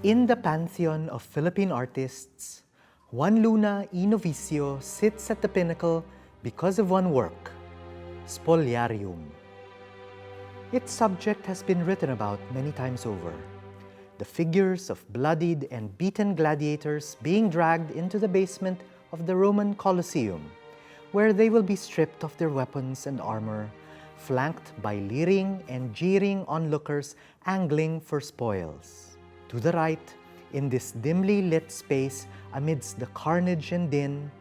In the pantheon of Philippine artists, Juan Luna y Novicio sits at the pinnacle because of one work, Spoliarium. Its subject has been written about many times over. The figures of bloodied and beaten gladiators being dragged into the basement of the Roman Colosseum, where they will be stripped of their weapons and armor, flanked by leering and jeering onlookers angling for spoils. To the right, in this dimly lit space amidst the carnage and din,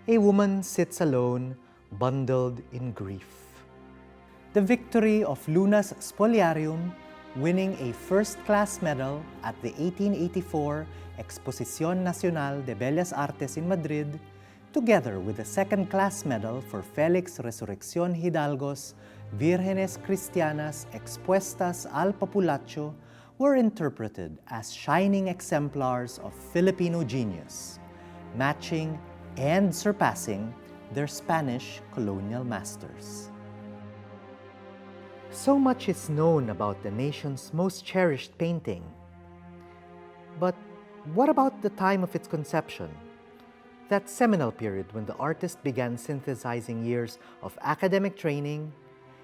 a woman sits alone, bundled in grief. The victory of Luna's Spoliarium, winning a first-class medal at the 1884 Exposición Nacional de Bellas Artes in Madrid, together with a second-class medal for Felix Resurrección Hidalgo's Vírgenes Cristianas Expuestas al Populacho, were interpreted as shining exemplars of Filipino genius, matching and surpassing their Spanish colonial masters. So much is known about the nation's most cherished painting. But what about the time of its conception? That seminal period when the artist began synthesizing years of academic training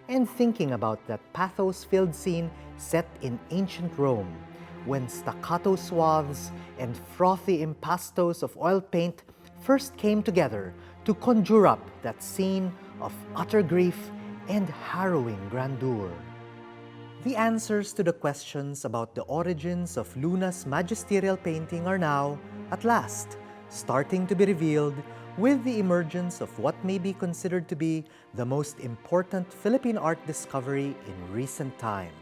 and thinking about that pathos-filled scene set in ancient Rome, when staccato swaths and frothy impastos of oil paint first came together to conjure up that scene of utter grief and harrowing grandeur. The answers to the questions about the origins of Luna's magisterial painting are now, at last, starting to be revealed with the emergence of what may be considered to be the most important Philippine art discovery in recent time,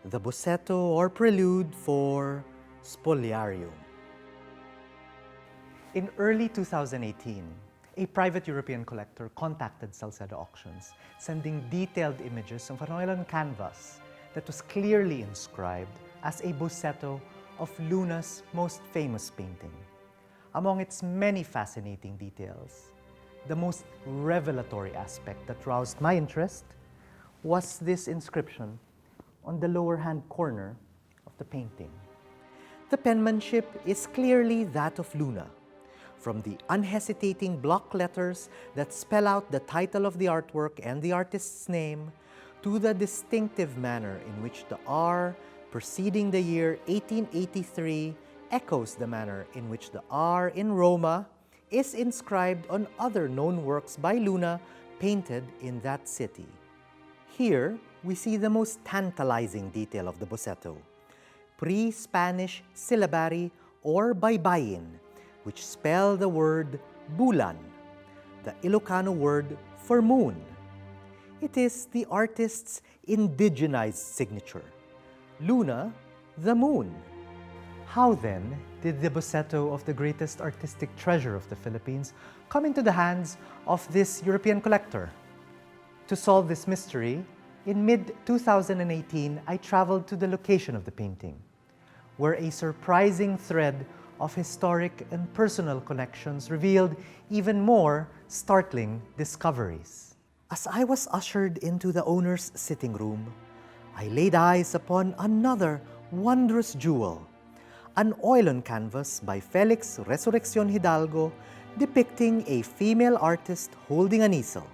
the Boceto or prelude for Spoliarium. In early 2018, a private European collector contacted Salcedo Auctions, sending detailed images of an oil on canvas that was clearly inscribed as a Boceto of Luna's most famous painting. Among its many fascinating details, the most revelatory aspect that roused my interest was this inscription on the lower hand corner of the painting. The penmanship is clearly that of Luna, from the unhesitating block letters that spell out the title of the artwork and the artist's name, to the distinctive manner in which the R preceding the year 1883 echoes the manner in which the R in Roma is inscribed on other known works by Luna painted in that city. Here, we see the most tantalizing detail of the Boceto, pre-Spanish syllabary or baybayin, which spell the word bulan, the Ilocano word for moon. It is the artist's indigenized signature, Luna the moon. How then did the Boceto of the greatest artistic treasure of the Philippines come into the hands of this European collector? To solve this mystery, in mid-2018, I traveled to the location of the painting, where a surprising thread of historic and personal connections revealed even more startling discoveries. As I was ushered into the owner's sitting room, I laid eyes upon another wondrous jewel, an oil on canvas by Felix Resurrección Hidalgo depicting a female artist holding an easel.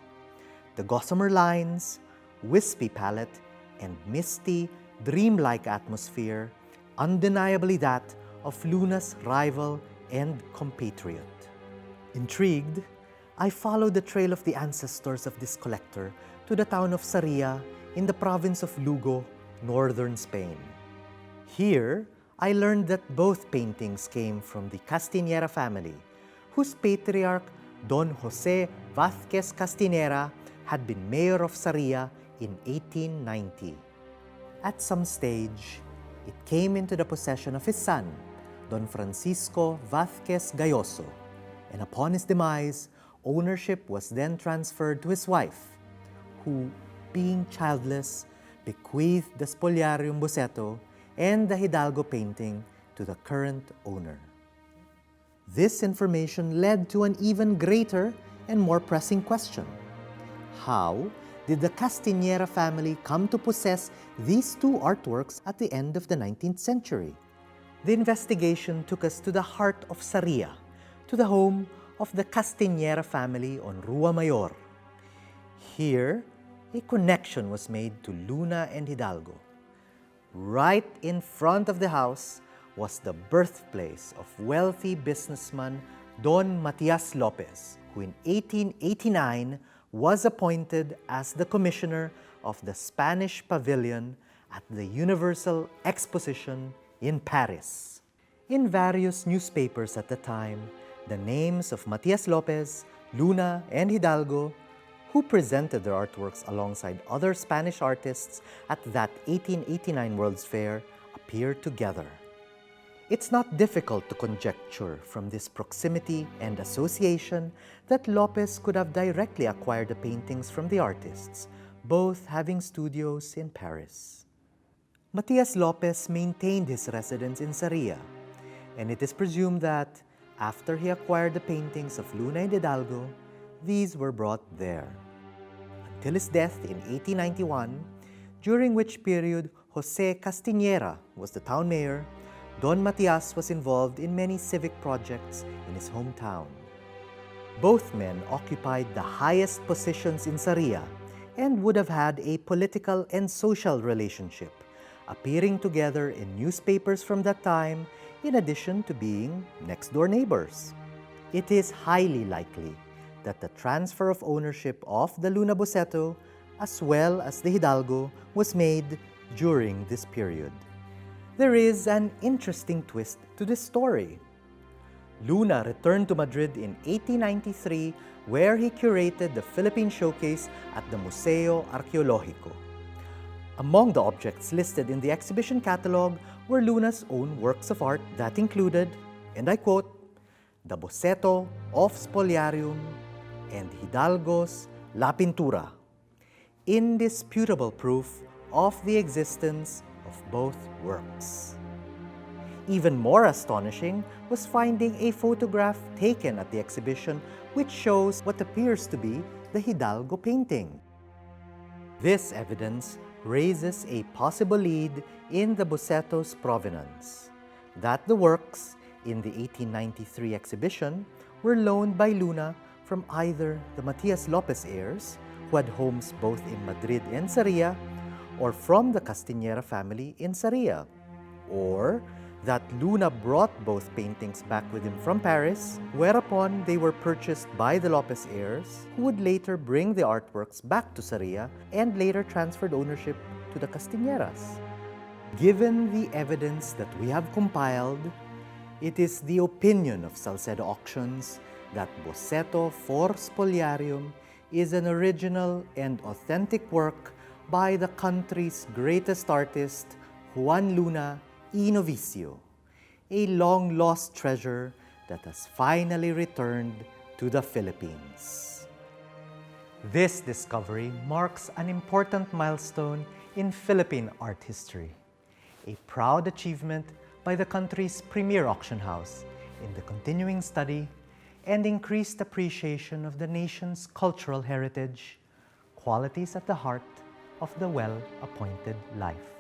The gossamer lines, wispy palette, and misty, dreamlike atmosphere, undeniably that of Luna's rival and compatriot. Intrigued, I followed the trail of the ancestors of this collector to the town of Sarria in the province of Lugo, northern Spain. Here, I learned that both paintings came from the Castiñera family, whose patriarch, Don Jose Vázquez Castiñera, had been mayor of Sarria in 1890. At some stage, it came into the possession of his son, Don Francisco Vázquez Gayoso, and upon his demise, ownership was then transferred to his wife, who, being childless, bequeathed the Spoliarium Boceto and the Hidalgo painting to the current owner. This information led to an even greater and more pressing question. How did the Castiñera family come to possess these two artworks at the end of the 19th century? The investigation took us to the heart of Saria, to the home of the Castiñera family on Rua Mayor. Here, a connection was made to Luna and Hidalgo. Right in front of the house was the birthplace of wealthy businessman Don Matias Lopez, who in 1889 was appointed as the commissioner of the Spanish Pavilion at the Universal Exposition in Paris. In various newspapers at the time, the names of Matias Lopez, Luna, and Hidalgo, who presented their artworks alongside other Spanish artists at that 1889 World's Fair, appeared together. It's not difficult to conjecture from this proximity and association that Lopez could have directly acquired the paintings from the artists, both having studios in Paris. Matias Lopez maintained his residence in Saria, and it is presumed that, after he acquired the paintings of Luna and Hidalgo, these were brought there. Until his death in 1891, during which period Jose Castiñera was the town mayor, Don Matias was involved in many civic projects in his hometown. Both men occupied the highest positions in Saria and would have had a political and social relationship, appearing together in newspapers from that time in addition to being next-door neighbors. It is highly likely that the transfer of ownership of the Luna Boceto as well as the Hidalgo was made during this period. There is an interesting twist to this story. Luna returned to Madrid in 1893, where he curated the Philippine showcase at the Museo Arqueológico. Among the objects listed in the exhibition catalog were Luna's own works of art that included, and I quote, the Boceto of Spoliarium and Hidalgo's La Pintura, indisputable proof of the existence of both works. Even more astonishing was finding a photograph taken at the exhibition which shows what appears to be the Hidalgo painting. This evidence raises a possible lead in the Boceto's provenance, that the works in the 1893 exhibition were loaned by Luna from either the Matias Lopez heirs, who had homes both in Madrid and Saria, or from the Castiñera family in Saria, or that Luna brought both paintings back with him from Paris, whereupon they were purchased by the Lopez heirs, who would later bring the artworks back to Saria and later transferred ownership to the Castiñeras. Given the evidence that we have compiled, it is the opinion of Salcedo Auctions that Boceto for Spoliarium is an original and authentic work by the country's greatest artist, Juan Luna y Novicio, a long-lost treasure that has finally returned to the Philippines. This discovery marks an important milestone in Philippine art history, a proud achievement by the country's premier auction house in the continuing study and increased appreciation of the nation's cultural heritage, qualities at the heart of the well-appointed life.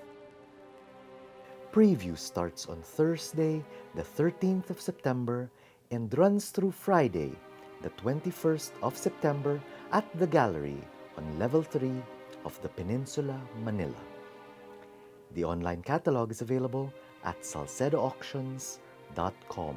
Preview starts on Thursday, the 13th of September, and runs through Friday, the 21st of September at the gallery on Level 3 of the Peninsula Manila. The online catalog is available at salcedoauctions.com.